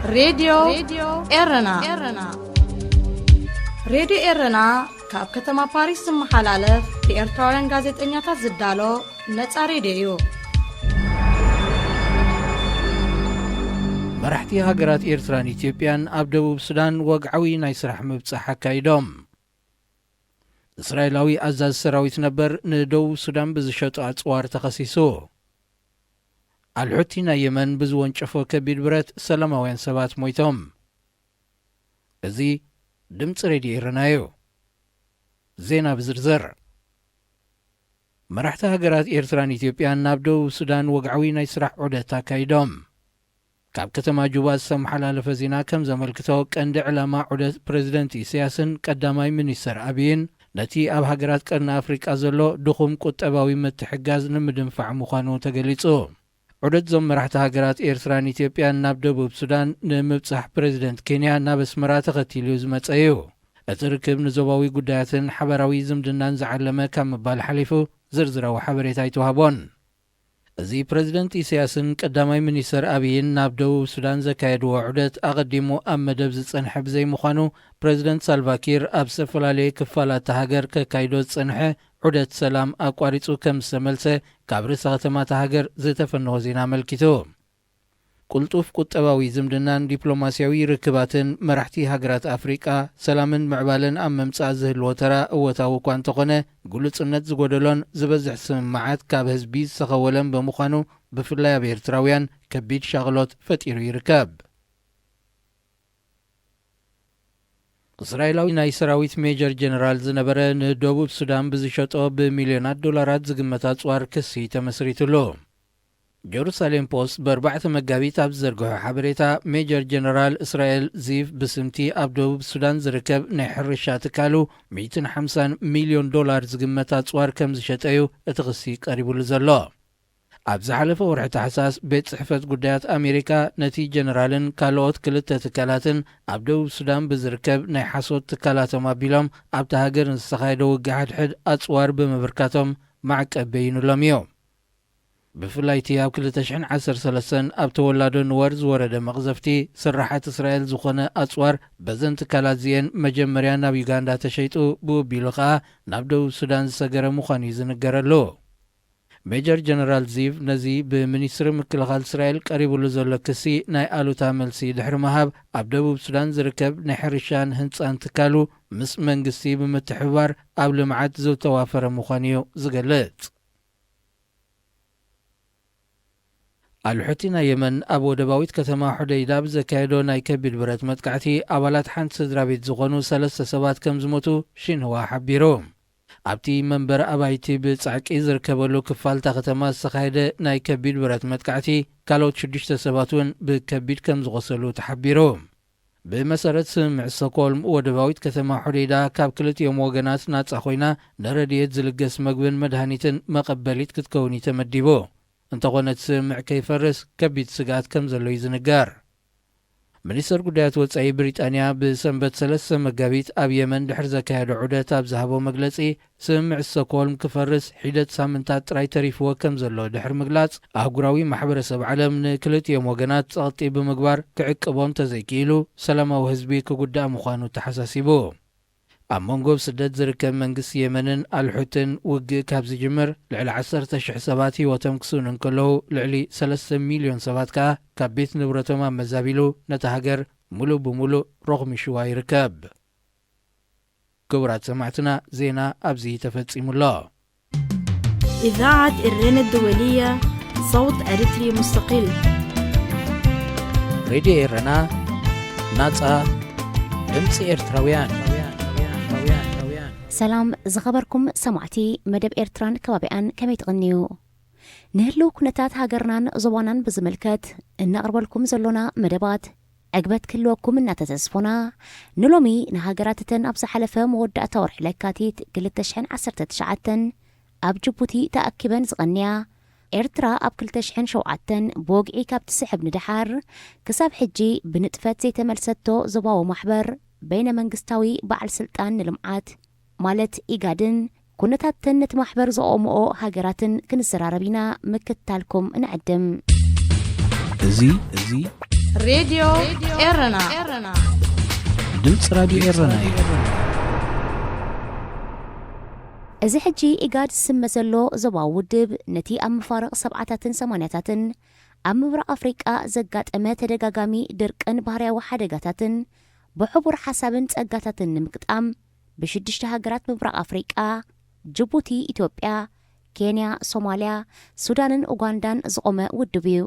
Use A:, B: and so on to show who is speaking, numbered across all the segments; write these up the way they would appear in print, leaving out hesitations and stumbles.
A: راديو إرنا راديو إرنا كاب كتما باريس محلالة في إرتوران غازت إنياتا زدالو نتا راديو
B: مرحتي هاجرات إيرتران إثيوبيان أبدو بسودان وقعوي نايسرح مبصحة كايدوم إسرائيلاوي أزاز سراويت نبر ندو سودان بزشط أطوار تخصيصو الحوتي يمن بزوان شفو كبير برات سلاموين سبات مويتهم ازي دمت ريدي إيرنايو زينا بزرزر مرحت هاجرات إيرتران إثيوبيان نابدو سودان وقعوي نايسرح عودتا كايدوم كاب كتما جواز سمح لفزينا كم زملكتو كاند علامة عودت بريزيدنتي سياسن قداماي منيستر أبين نتي أب هاجرات قرن أفريقيا زلو دخوم قطباوي متحجاز نمدنفع مخانو تقليصو عدد زم مرحت هاجرات إيرتران إثيوبيان ناب دبوب سودان نمبصح بريزيدنت كينيا ناب اسمرا تختيلو زمصيو اتركب نزوباوي ጉዳያትን حبراوي زمدنان زعلمه كم مبال حليفو زرزراو حبريتا يتوهبون እዚ ፕሬዝደንት ኢሳያስን ቀዳማይ ሚኒስተር አብይን ናብ ደቡብ ሱዳን ዘካየድዎ ዑደት ኣቐዲሙ ኣብ መደብ ዝጸንሐ ብዘይምዃኑ ፕሬዝደንት ሳልቫኪር ኣብ ዝተፈላለየ ክፋላት ሃገር ከካይዶ ዝጸንሐ ዑደት ሰላም ኣቋሪጹ ከም ዝተመልሰ ካብ ርእሰ ከተማታ ሃገር ዝተፈነወ ዜና ኣመልኪቱ ቁልጡፍ ቁጠባዊ ዝምድናን ዲፕሎማስያዊ ርክባትን መራሕቲ ሃገራት ኣፍሪቃ ሰላምን ምዕባለን ኣብ መምጻእ ዝህልዎ ተራ እወታዊ እኳ እንተኾነ ግሉጽነት ዝጎደሎን ዝበዝሕ ስምምዓት ካብ ህዝቢ ዝተኸወለን ብምዃኑ ብፍላይ ኣብ ኤርትራውያን ከቢድ ሻቕሎት ፈጢሩ ይርከብ እስራኤላዊ ናይ ሰራዊት ሜጀር ጀነራል ዝነበረ ንደቡብ ሱዳን ብዝሸጦ ብሚልዮናት ዶላራት ዝግመት ኣጽዋር ክሲ ተመስሪቱሉ ጀሩሳሌም ፖስት በ4 መጋቢት ኣብ ዘርግሖ ሓበሬታ ሜጀር ጀነራል እስራኤል ዚቭ ብስምቲ ኣብ ደቡብ ሱዳን ዝርከብ ናይ ሕርሻ ትካሉ 150 ሚልዮን ዶላር ዝግመት ኣጽዋር ከም ዝሸጠዩ እቲ ክሲ ቀሪቡሉ ዘሎ ኣብ ዝሓለፈ ወርሒ ታሕሳስ ቤት ጽሕፈት ጉዳያት ኣሜሪካ ነቲ ጀነራልን ካልኦት ክልተ ትካላትን ኣብ ደቡብ ሱዳን ብዝርከብ ናይ ሓሶት ትካላቶም ኣቢሎም ኣብቲ ሃገር ንዝተኻየደ ውግእ ሓድሕድ ኣጽዋር ብምብርካቶም ማዕቀብ በይኑሎም እዮም ብፍላይቲ ኣብ 2013 ኣብ ተወላዶ ንወር ዝወረደ መቕዘፍቲ ስራሓት እስራኤል ዝኾነ ኣጽዋር በዘን ትካላት ዚአን መጀመርያ ናብ ዩጋንዳ ተሸይጡ ብቢሉ ኸዓ ናብ ደቡብ ሱዳን ዝሰገረ ምዃኑ እዩ ዝንገረሉ ሜጀር ጀነራል ዚቭ ነዚ ብሚኒስትሪ ምክልኻል እስራኤል ቀሪቡሉ ዘሎ ክሲ ናይ ኣሉታ መልሲ ድሕሪ ምሃብ ኣብ ደቡብ ሱዳን ዝርከብ ናይ ሕርሻን ህንፃን ትካሉ ምስ መንግስቲ ብምትሕብባር ኣብ ልምዓት ዝተዋፈረ ምዃኑ እዩ ዝገልጽ الحوتي يمن أبو دباويت كتما حديدا بزكايدو ناي كبير برات متقعتي أولاد حانت سدرابيت زغنو 3 سبات كم زموتو شين هو حبيروم أبتي منبر أبايتي بتصعك إزر كبلو كفالتا ختما سخايدة ناي كبير برات متقعتي كالوت 6 سباتون بكبير كم زغسلو تحبيروم بمسارة سمع السقولم ودباويت كتما حديدا كاب كلت يوم وغنات ناتس أخوينا نرديت زلقس مقبن مدهانيتن مقبليت كتكوني تمديبو انتقونت سمع كيفرس كبيت سقات كم زلو يزنقار منيستر قدات وصعي بريطانيا بسنبت 3 مقابيت اب يمن دحر زكايد عودات اب زهبو مقلصي سمع السكولم كفرس حيدت سامنتات تراي تريفو كم زلو دحر مقلاص اهغراوي محبرسب عالم نكلت يوم وغنات صقطي بمقبار كعقبوم تزكيلو سلامو حزبي كغدا مخانو تحساسيبو أمونغوب سدد زركب منقس يمنن الحوتن وقع كابز جمر لعلى 10,000 سباتي وتمكسون انكلو لعلي 3 مليون سباتكا كابيت نبرتما مزابيلو نتهاجر ملو بملو رغم شواي ركاب كبرات سمعتنا زينا أبزي تفتسيم الله
A: إذاعة إرنا الدولية صوت أريتري مستقل
B: راديو إرنا ناتا امسي إرتراويان
C: سلام زخبركم سمعتي مدب إيرتران كوابئان كما يتغنيو نهلو كنتات هاجرنان زوانان بزملكات إن أقربلكم زلونا مدبات عقبت كلوكم إن تتزفونا نلومي نهاجراتتن أبصح حلفة مودة تورح لكاتيت قلت تشحن 19 أب جبوتي تأكبن زغنيا إيرترا أب كل تشحن شوعتن بوقعي كاب تسحب ندحار كساب حجي بنتفات زي تملستو زباو محبر بين منقستاوي بعل سلطان نلمعات مالت إيجادن كنتات تنت محبر زومو هاجراتن كنسراربينا مكتالكم نعدم
B: زي
A: راديو إيرنا
B: ድምፂ ራድዮ ኤረና እዩ።
C: እዚ ሕጂ ኢጋድ ዝስመ ዘሎ ዞባዊ ውድብ ነቲ ኣብ መፋርቕ 70-80ታትን ኣብ ምብራቕ ኣፍሪቃ ዘጋጠመ ተደጋጋሚ ድርቅን ባህርያዊ ሓደጋታትን ብሕቡር ሓሳብን ጸጋታትን ንምግጣም ብ6 ሃገራት ምብራቕ ኣፍሪቃ ጅቡቲ፣ ኢትዮጵያ፣ ኬንያ፣ ሶማልያ፣ ሱዳንን ኡጋንዳን ዝቆመ ውድብ እዩ።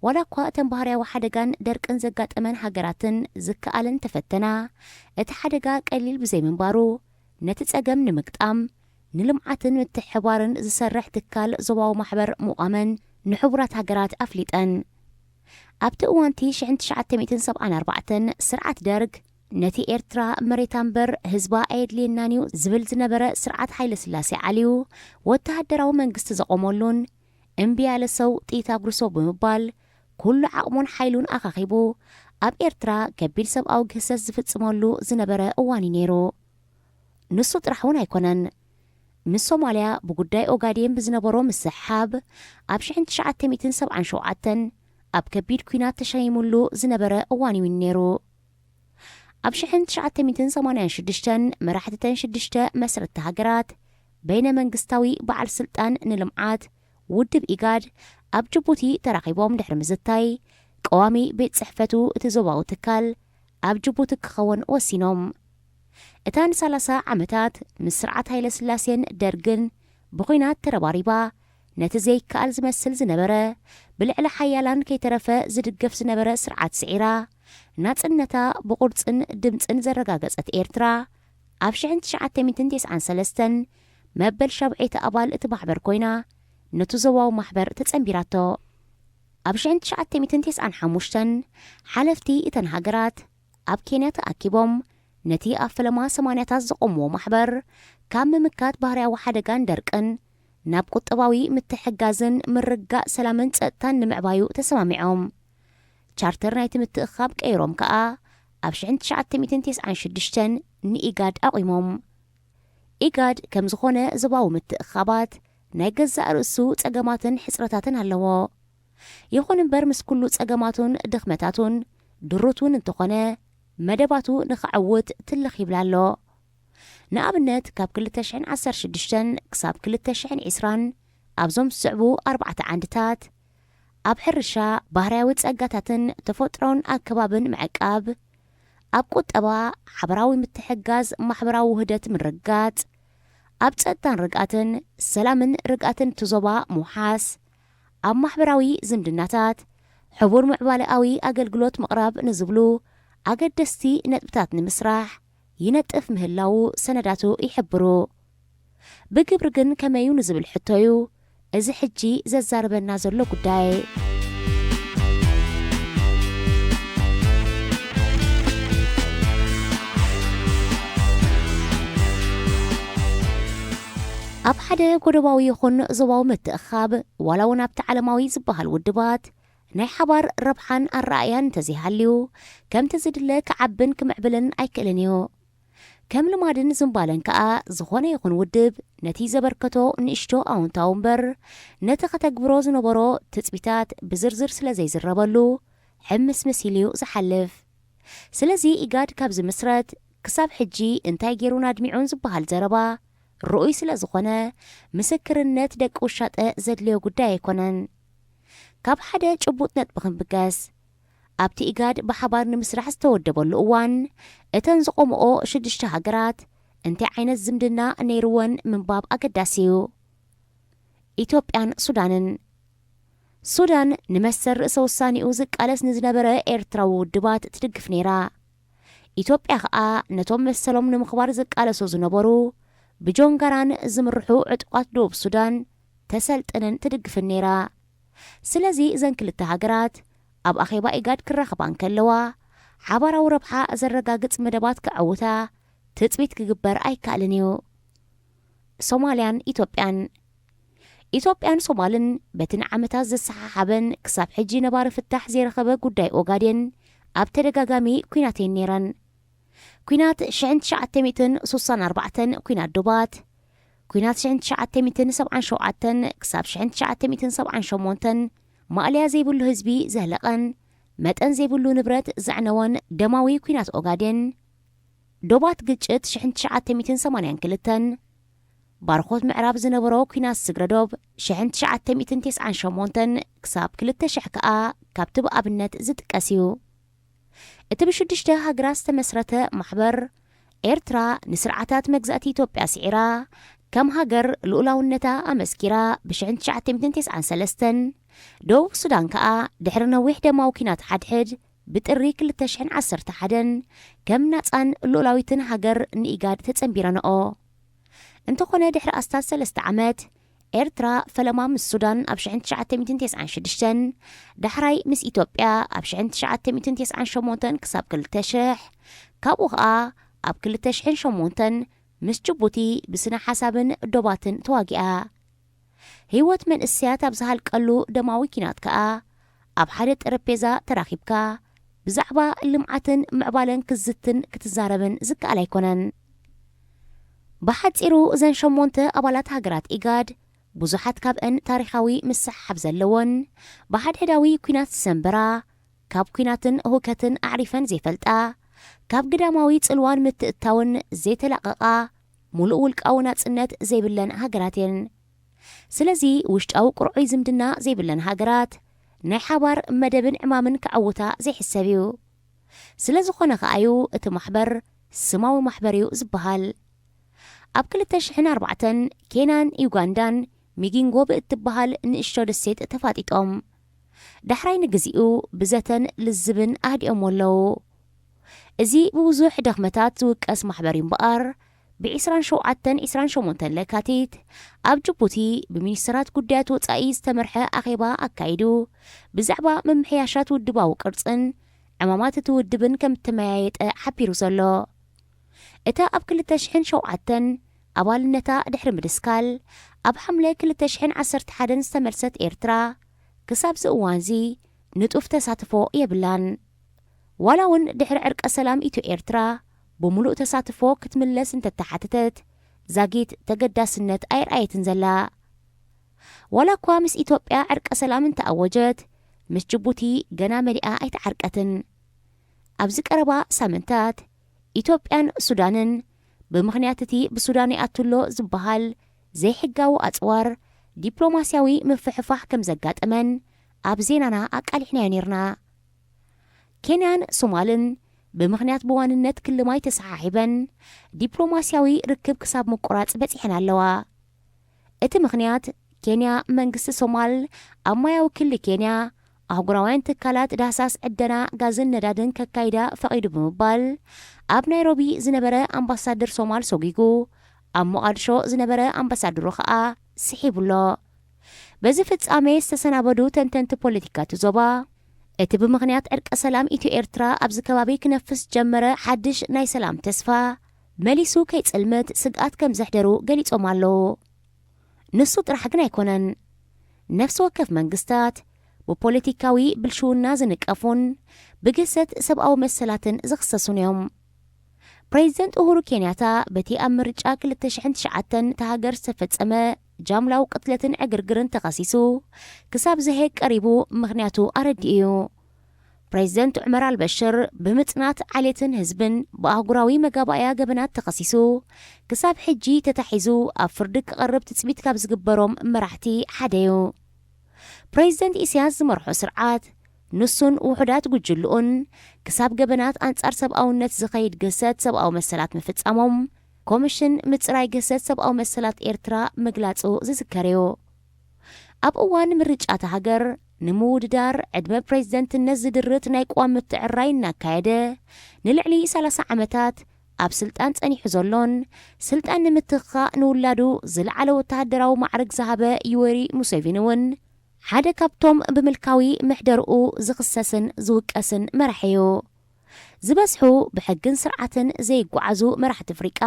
C: ዋላ እኳ እተን ባህርያዊ ሓደጋን ደርቅን ዘጋጠመን ሃገራትን ዝከኣለን ተፈተና እቲ ሓደጋ ቀሊል ብዘይምንባሩ ነቲ ጸገም ንምግጣም ንልምዓትን ምትሕባርን ዝሰርሕ ትካል ዞባዊ ማሕበር ሙቓመን ንሕቡራት ሃገራት ኣፍሊጠን። ኣብቲ እዋንቲ 1974 ስርዓት ደርግ ነቲ ኤርትራ መሬታ እምበር ህዝባ ኣየድልየናን እዩ ዝብል ዝነበረ ስርዓት ሃይለ ስላሴ ዓልዩ ወተሃደራዊ መንግስቲ ዘቆመሉን እምቢ ያለ ሰው ጥይት ኣጉርሶ ብምባል ኩሉ ዓቕሙን ሓይሉን ኣኻኺቡ ኣብ ኤርትራ ከቢድ ሰብኣዊ ግህሰት ዝፍጽመሉ ዝነበረ እዋን ነይሩ። ንሱ ጥራሕ እውን ኣይኮነን። ምስ ሶማልያ ብጉዳይ ኦጋዴን ብዝነበሮ ምስሓብ ኣብ 1977 ኣብ ከቢድ ኩናት ተሸይሙሉ ዝነበረ እዋን እዩ ነይሩ። ኣብ 1986 መራሕተን 6 መስረቲ ሃገራት በይነ መንግስታዊ በዓል ስልጣን ንልምዓት ውድብ ኢጋድ ኣብ ጅቡቲ ተራኺቦም ድሕሪ ምዝታይ ቀዋሚ ቤት ጽሕፈቱ እቲ ዞባዊ ትካል ኣብ ጅቡቲ ክኸውን ወሲኖም። እታን 30 ዓመታት ምስ ስርዓት ሃይለ ስላሴን ደርግን ብኹናት ተረባሪባ ነቲ ዘይከኣል ዝመስል ዝነበረ ብልዕሊ ሓያላን ከይተረፈ ዝድገፍ ዝነበረ ስርዓት ስዒራ ናጽነታ ብቁርጽን ድምፅን ዘረጋገጸት ኤርትራ ኣብ 1993 መበል 70 ኣባል እቲ ማሕበር ኮይና ነቲ ዞባዊ ማሕበር ተጸንቢራቶ። ኣብ 1995 ሓለፍቲ እተን ሃገራት ኣብ ኬንያ ተኣኪቦም ነቲ ኣብ ፈለማ 80ታት ዝቆምዎ ማሕበር ካብ ምምካት ባህርያዊ ሓደጋን ደርቅን ናብ ቁጠባዊ ምትሕጋዝን ምርጋእ ሰላምን ጸጥታን ንምዕባዩ ተሰማሚዖም ቻርተር ናይቲ ምትእኻብ ቀይሮም ከኣ ኣብ 1996 ንኢጋድ ኣቑሞም። ኢጋድ ከም ዝኾነ ዞባዊ ምትእኻባት ናይ ገዛእ ርእሱ ጸገማትን ሕፅረታትን ኣለዎ። ይኹን እምበር ምስ ኩሉ ጸገማቱን ድኽመታቱን ድሩቱን እንተኾነ መደባቱ ንኽዓውት ትልኽ ይብላ ኣሎ። ንኣብነት ካብ 2016 ክሳብ 2020 ኣብዞም ዝስዕቡ 4 ዓንድታት ኣብ ሕርሻ ባህርያዊ ጸጋታትን ተፈጥሮን ኣከባብን ምዕቃብ፣ ኣብ ቁጠባ ሓበራዊ ምትሕጋዝ ማሕበራዊ ውህደት ምርጋጽ፣ ኣብ ጸጥታን ርግኣትን ሰላምን ርግኣትን ትዞባ ምውሓስ፣ ኣብ ማሕበራዊ ዝምድናታት ሕቡር ምዕባለኣዊ ኣገልግሎት ምቕራብ ንዝብሉ ኣገደስቲ ነጥብታት ንምስራሕ ይነጥፍ ምህላው ሰነዳቱ ይሕብሩ። ብግብሪ ግን ከመዩ ንዝብል ሕቶዩ እዚ ሕጂ ዘዛርበና ዘሎ ጉዳይ ኣብ ሓደ ጎደባዊ ይኹን ዞባዊ ምትእኻብ ዋላ እውን ኣብቲ ዓለማዊ ዝበሃል ውድባት ናይ ሓባር ረብሓን ኣረኣያን እንተዘይሃልዩ ከምቲ ዝድለ ክዓብን ክምዕብልን ኣይክእልን እዩ። ከም ልማድን ዝምባለን ከኣ ዝኾነ ይኹን ውድብ ነቲ ዘበርከቶ ንእሽቶ ኣውንታዊ እምበር ነቲ ከተግብሮ ዝነበሮ ትፅቢታት ብዝርዝር ስለ ዘይዝረበሉ ሕምስ መሲልዩ ዝሓልፍ። ስለዚ ኢጋድ ካብ ዝምስረት ክሳብ ሕጂ እንታይ ገይሩን ኣድሚዑን ዝበሃል ዘረባ ርኡይ ስለ ዝኾነ ምስክርነት ደቂ ውሻጠ ዘድልዮ ጉዳይ ኣይኮነን። ካብ ሓደ ጭቡጥ ነጥቢ ክንብገስ ኣብቲ ኢጋድ ብሓባር ንምስራሕ ዝተወደበሉ እዋን እተን ዝቆምኦ 6 ሃገራት እንታይ ዓይነት ዝምድና ነይርወን ምንባብ ኣገዳሲ እዩ። ኢትዮጵያን ሱዳንን። ሱዳን ንመሰር ርእሰ ውሳኒኡ ዝቃለስ ንዝነበረ ኤርትራዊ ውድባት ትድግፍ ነይራ። ኢትዮጵያ ከዓ ነቶም መሰሎም ንምኽባር ዝቃለሶ ዝነበሩ ብጆንጋራን ዝምርሑ ዕጡቋት ደቡብ ሱዳን ተሰልጥንን ትድግፍን ነይራ። ስለዚ እዘን ክልተ ሃገራት ኣብ ኣኼባ ኢጋድ ክራኸባን ከለዋ ሓባራዊ ረብሓ ዘረጋግጽ መደባት ክዓውታ ትፅቢት ክግበር ኣይከኣልን እዩ። ሶማልያን ኢትዮጵያን ሶማልን በትን ዓመታት ዘሰሓሓበን ክሳብ ሕጂ ነባሪ ፍታሕ ዘይረኸበ ጉዳይ ኦጋዴን ኣብ ተደጋጋሚ ኩናተን ነይረን። ኩናት 1964 ኩናት ዶባት፣ ኩናት 1977 ክሳብ 1978 ማእልያ ዘይብሉ ህዝቢ ዘህለቐን መጠን ዘይብሉ ንብረት ዘዕነወን ደማዊ ኩናት ኦጋዴን ዶባት ግጭት 1982 ባርኾት ምዕራብ ዝነበሮ ኩናት ስግረዶብ 1998 ክሳብ 2000 ከዓ ካብቲ ብኣብነት ዝጥቀስ እዩ እቲ ብሽዱሽተ ሃገራት ዝተመስረተ ማሕበር ኤርትራ ንስርዓታት መግዛእቲ ኢትዮጵያ ስዒራ ከም ሃገር ልኡላውነታ ኣመስኪራ ብ1993 ደቡብ ሱዳን ከዓ ድሕሪ ነዊሕ ደማዊ ኩናት ሓድሕድ ብጥሪ 2011 ከም ናፃን ልኡላዊትን ሃገር ንኢጋድ ተጸንቢረንኦ እንተኾነ ድሕሪ ኣስታት 3 ዓመት ኤርትራ ፈለማ ምስ ሱዳን ኣብ 1996 ዳሕራይ ምስ ኢትዮጵያ ኣብ 1998 ክሳብ 2000 ካብኡ ከዓ ኣብ 2008 ምስ ጅቡቲ ብስነ ሓሳብን ዶባትን ተዋጊኣ ህይወት መንእስያት ኣብ ዝሃልቀሉ ደማዊ ኩናት ከዓ ኣብ ሓደ ጠረጴዛ ተራኺብካ ብዛዕባ ልምዓትን ምዕባለን ክዝትን ክትዛረብን ዝከኣል ኣይኮነን ብሓፂሩ እዘን 8 ኣባላት ሃገራት ኢጋድ ብዙሓት ካብአን ታሪኻዊ ምስሓብ ዘለዎን ብሓድሕዳዊ ኩናት ዝሰንበራ ካብ ኩናትን ሁከትን ኣዕሪፈን ዘይፈልጣ ካብ ግዳማዊ ጽልዋን ምትእታውን ዘይተላቐቓ ሙሉእ ውልቃዊ ናጽነት ዘይብለን ሃገራት እየን ስለዚ ውሽጣዊ ቁርዑይ ዝምድና ዘይብለን ሃገራት ናይ ሓባር መደብን ዕማምን ክዓውታ ዘይሕሰብ እዩ ስለ ዝኾነ ከኣዩ እቲ ማሕበር ስማዊ ማሕበር እዩ ዝበሃል ኣብ 2004 ኬንያን ዩጋንዳን ሚጊንጎ ብእትበሃል ንእሽቶ ደሴት ተፋጢጦም ዳሕራይ ንግዚኡ ብዘተን ልዝብን ኣህዲኦም ኣለዉ እዚ ብብዙሕ ደኽመታት ዝውቀስ ማሕበር እምበኣር ብ27-28 ለካቲት ኣብ ጅቡቲ ብሚኒስትራት ጉዳያት ወፃኢ ዝተመርሐ ኣኼባ ኣካይዱ ብዛዕባ መምሕያሻት ውድባዊ ቅርጽን ዕማማት እቲ ውድብን ከም ተመያየጠ ሓቢሩ ዘሎ እታ ኣብ 2007 ኣባልነታ ድሕሪ ምድስካል ኣብ ሓምለ 2011 ዝተመልሰት ኤርትራ ክሳብ ዝእዋንዚ ንጡፍ ተሳትፎ የብላን ዋላ እውን ድሕሪ ዕርቀ ሰላም ኢትዮ ኤርትራ ብምሉእ ተሳትፎ ክትምለስ እንተተሓተተት ዛጊት ተገዳስነት ኣይርኣየትን ዘላ ዋላ እኳ ምስ ኢትዮጵያ ዕርቀ ሰላም እንተኣወጀት ምስ ጅቡቲ ገና መሊኣ ኣይተዓርቀትን ኣብዚ ቀረባ ሳምንታት ኢትዮጵያን ሱዳንን ብምኽንያት እቲ ብሱዳን ይኣትሎ ዝበሃል ዘይሕጋዊ ኣጽዋር ዲፕሎማስያዊ ምፍሕፋሕ ከም ዘጋጠመን ኣብ ዜናና ኣቃሊሕናዮ ነርና ኬንያን ሶማልን ብምኽንያት ብዋንነት ክልማይ ተሰሓሒበን ዲፕሎማስያዊ ርክብ ክሳብ ምቁራጽ በፂሐን ኣለዋ እቲ ምኽንያት ኬንያ መንግስቲ ሶማል ኣብ ማያዊ ክሊ ኬንያ ኣህጉራውያን ትካላት ዳህሳስ ዕደና ጋዝን ነዳድን ከካይዳ ፈቒዱ ብምባል ኣብ ናይሮቢ ዝነበረ ኣምባሳደር ሶማል ሰጊጉ ኣብ ሞቃዲሾ ዝነበረ ኣምባሳደሩ ከዓ ስሒቡሎ በዚ ፍጻሜ ዝተሰናበዱ ተንተንቲ ፖለቲካት ዞባ እቲ ብምኽንያት ዕርቀ ሰላም ኢትዮ ኤርትራ ኣብዚ ከባቢ ክነፍስ ጀመረ ሓድሽ ናይ ሰላም ተስፋ መሊሱ ከይጽልመት ስግኣት ከም ዘሕደሩ ገሊጾም ኣለዉ ንሱ ጥራሕ ግን ኣይኮነን ነፍሲ ወከፍ መንግስታት ብፖለቲካዊ ብልሽውና ዝንቀፉን ብግሰት ሰብኣዊ መሰላትን ዝኽሰሱን እዮም ፕሬዚደንት ኡሁሩ ኬንያታ በቲ ኣብ ምርጫ 2009 ተሃገር ዝተፈጸመ ጃምላው ቅትለትን ዕግርግርን ተኸሲሱ ክሳብ ዝሄግ ቀሪቡ ምኽንያቱ ኣረዲ እዩ ፕሬዚደንት ዑመር አልበሽር ብምጽናት ዓሌትን ህዝብን ብኣህጉራዊ መጋባእያ ገበናት ተኸሲሱ ክሳብ ሕጂ ተታሒዙ ኣብ ፍርዲ ክቐርብ ትጽቢት ካብ ዝግበሮም መራሕቲ ሓደ እዩ ፕሬዚደንት ኢሳያስ ዝመርሖ ስርዓት ንሱን ውሑዳት ጉጅልኡን ክሳብ ገበናት ኣንጻር ሰብኣውነት ዝኸይድ ገሰት ሰብኣዊ መሰላት ምፍጻሞም ኮሚሽን ምጽራይ ገሰት ሰብኣዊ መሰላት ኤርትራ ምግላጹ ዝዝከር እዩ ኣብ እዋን ምርጫት ሃገር ንምውድዳር ዕድመ ፕሬዚደንትነት ዝድርት ናይ ቋሚ ምትዕርራይ እናካየደ ንልዕሊ 30 ዓመታት ኣብ ስልጣን ጸኒሑ ዘሎን ስልጣን ንምትኻእ ንውላዱ ዝለዓለ ወተሃደራዊ ማዕርግ ዝሃበ ዩዌሪ ሙሴቪኒ እውን ሓደ ካብቶም ብምልካዊ ምሕደርኡ ዝኽሰስን ዝውቀስን መራሒ እዩ ዝበዝሑ ብሕግን ስርዓትን ዘይጓዓዙ መራሕቲ ኣፍሪቃ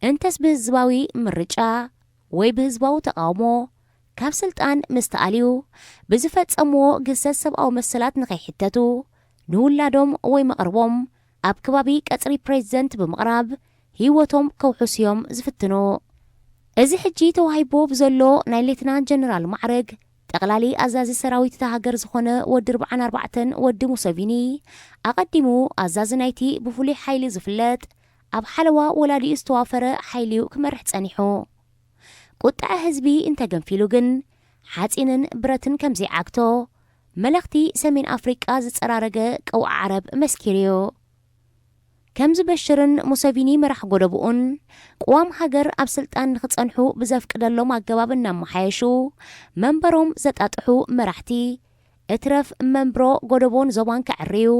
C: እንተስ ብህዝባዊ ምርጫ ወይ ብህዝባዊ ተቃውሞ ካብ ስልጣን ምስተኣልዩ ብዝፈጸምዎ ግሰት ሰብኣዊ መሰላት ንኸይሕተቱ ንውላዶም ወይ መቕርቦም ኣብ ከባቢ ቀጽሪ ፕሬዚደንት ብምቕራብ ህይወቶም ከውሑስዮም ዝፍትኑ እዚ ሕጂ ተዋሂቦ ብዘሎ ናይ ሌትናንት ጀነራል ማዕረግ ጠቕላሊ ኣዛዚ ሰራዊት ሃገር ዝኾነ ወዲ 44 ወዲ ሙሰቪኒ ኣቐዲሙ ኣዛዚ ናይቲ ብፍሉይ ሓይሊ ዝፍለጥ ኣብ ሓለዋ ወላዲኡ ዝተዋፈረ ሓይሊኡ ክመርሕ ጸኒሑ ቁጣዕ ህዝቢ እንተገንፊሉ ግን ሓፂንን ብረትን ከም ዘይዓግቶ መለኽቲ ሰሜን ኣፍሪቃ ዝጸራረገ ቀውዕ ዓረብ መስኪርዮ ከም ዝበሽርን ሙሰቪኒ መራሕ ጎደብኡን ቅዋም ሃገር ኣብ ስልጣን ንኽጸንሑ ብዘፍቅደሎም ኣገባብ እናመሓየሹ መንበሮም ዘጣጥሑ መራሕቲ እትረፍ መንብሮ ጎደቦን ዞባን ክዕርዩ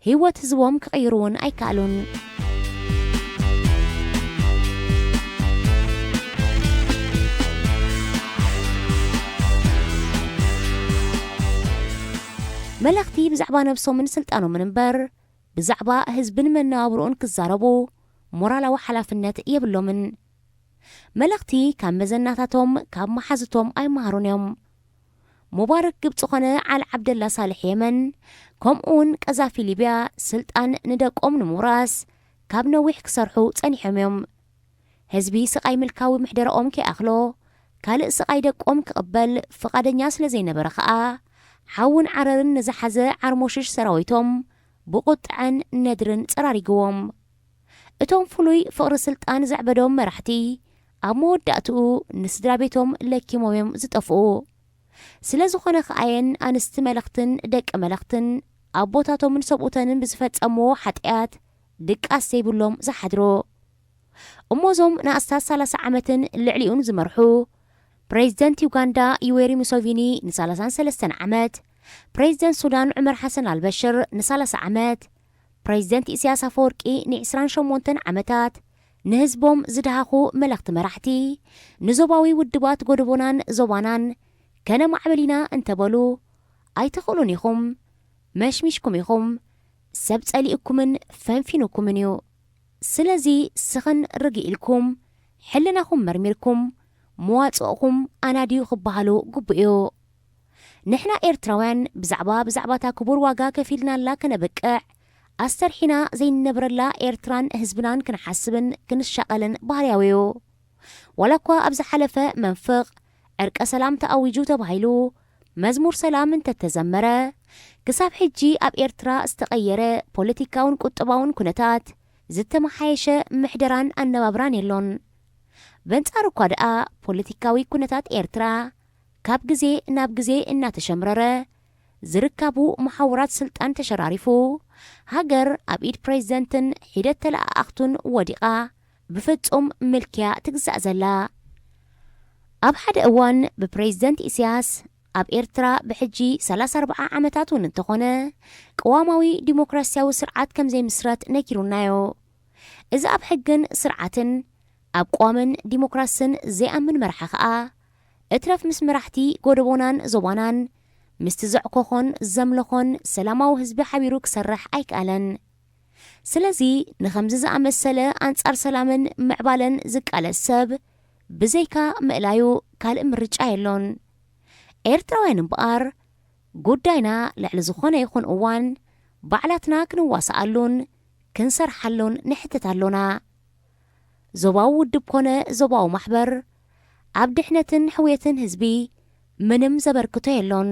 C: ህይወት ህዝቦም ክቕይሩውን ኣይከኣሉን መለኽቲ ብዛዕባ ነብሶምን ስልጣኖምን እምበር ብዛዕባ ህዝብን መነባብሮን ክዛረቡ ሞራላዊ ሓላፍነት የብሎምን መለኽቲ ካብ መዘናታቶም ካብ መሓዝቶም ኣይመሃሩን እዮም ሙባረክ ግብፂ ኾነ ዓሊ ዓብደላ ሳልሕ የመን ከምኡውን ቀዛፊ ሊብያ ስልጣን ንደቆም ንምውራስ ካብ ነዊሕ ክሰርሑ ጸኒሖም እዮም ህዝቢ ስቓይ ምልካዊ ምሕደረኦም ከይኣኽሎ ካልእ ስቓይ ደቆም ክቕበል ፍቓደኛ ስለ ዘይነበረ ኸኣ ሓውን ዓረርን ንዝሓዘ ዓርሞሽሽ ሰራዊቶም ብቁጥዕን ነድርን ጸራሪግዎም እቶም ፍሉይ ፍቕሪ ስልጣን ዘዕበዶም መራሕቲ ኣብ መወዳእትኡ ንስድራ ቤቶም ለኪሞም እዮም ዝጠፍኡ ስለ ዝኾነ ኸኣየን ኣንስቲ መለኽትን ደቂ መለኽትን ኣቦታቶምን ሰብኡተንን ብዝፈጸምዎ ሓጢኣት ድቃስ ዘይብሎም ዝሓድሮ እሞዞም ንኣስታት 30 ዓመትን ልዕሊኡን ዝመርሑ ፕሬዚደንት ዩጋንዳ ዩዌሪ ሙሶቪኒ ን33 ዓመት ፕሬዚደንት ሱዳን ዑመር ሓሰን አልበሽር ን30 ዓመት ፕሬዚደንት ኢሳያስ አፈወርቂ ን28 ዓመታት ንህዝቦም ዝድሃኹ መለኽቲ መራሕቲ ንዞባዊ ውድባት ጎደቦናን ዞባናን ከነ ማዕበሊና እንተበሉ ኣይትኽእሉን ኢኹም መሽሚሽኩም ኢኹም ሰብ ጸሊእኩምን ፈንፊንኩምን እዩ ስለዚ ስኽን ርጊኢልኩም ሕልናኹም መርሚርኩም መዋጽእኹም ኣናድዩ ክበሃሉ ግቡእዮ ንሕና ኤርትራውያን ብዛዕባታ ክቡር ዋጋ ከፊልናላ ከነበቅዕ ኣስተርሒና ዘይንነብረላ ኤርትራን ህዝብናን ክንሓስብን ክንሻቐልን ባህርያዊዮ ዋላ እኳ ኣብ ዝሓለፈ መንፍቕ ዕርቀ ሰላም ተኣዊጁ ተባሂሉ መዝሙር ሰላም እንተተዘመረ ክሳብ ሕጂ ኣብ ኤርትራ ዝተቐየረ ፖለቲካውን ቁጥባውን ኩነታት ዝተመሓየሸ ምሕደራን ኣነባብራን የሎን በንጻር እኳ ደኣ ፖለቲካዊ ኩነታት ኤርትራ ካብ ግዜ ናብ ግዜ እናተሸምረረ ዝርከቡ መሓውራት ስልጣን ተሸራሪፉ ሃገር ኣብ ኢድ ፕሬዚደንትን ሒደት ተለኣኣኽቱን ወዲቓ ብፍጹም ምልክያ ትግዛእ ዘላ ኣብ ሓደ እዋን ብፕሬዚደንት ኢሳያስ ኣብ ኤርትራ ብሕጂ 34 ዓመታት እውን እንተኾነ ቀዋማዊ ዲሞክራሲያዊ ስርዓት ከም ዘይምስረት ነኪሩናዮ እዚ ኣብ ሕግን ስርዓትን ኣብ ቋምን ዲሞክራስን ዘይኣምን መርሓ ኸኣ እትረፍ ምስ መራሕቲ ጎደቦናን ዞባናን ምስቲ ዘዕኮኾን ዘምለኾን ሰላማዊ ህዝቢ ሓቢሩ ክሰርሕ ኣይከኣለን ስለዚ ንኸምዚ ዝኣመሰለ ኣንጻር ሰላምን ምዕባለን ዝቃለስ ሰብ ብዘይካ ምእላዩ ካልእ ምርጫ የሎን ኤርትራውያን እምበኣር ጉዳይና ልዕሊ ዝኾነ ይኹን እዋን ባዕላትና ክንዋስኣሉን ክንሰርሓሉን ንሕትት ኣሎና ዞባዊ ውድብ ኮነ ዞባዊ ማሕበር ኣብ ድሕነትን ሕውየትን ህዝቢ ምንም ዘበርክቶ የሎን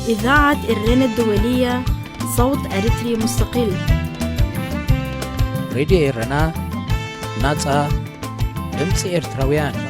A: إذاعة الرنا الدولية صوت أريتري مستقل
B: راديو إيرنا ناصا دمص إرتراويان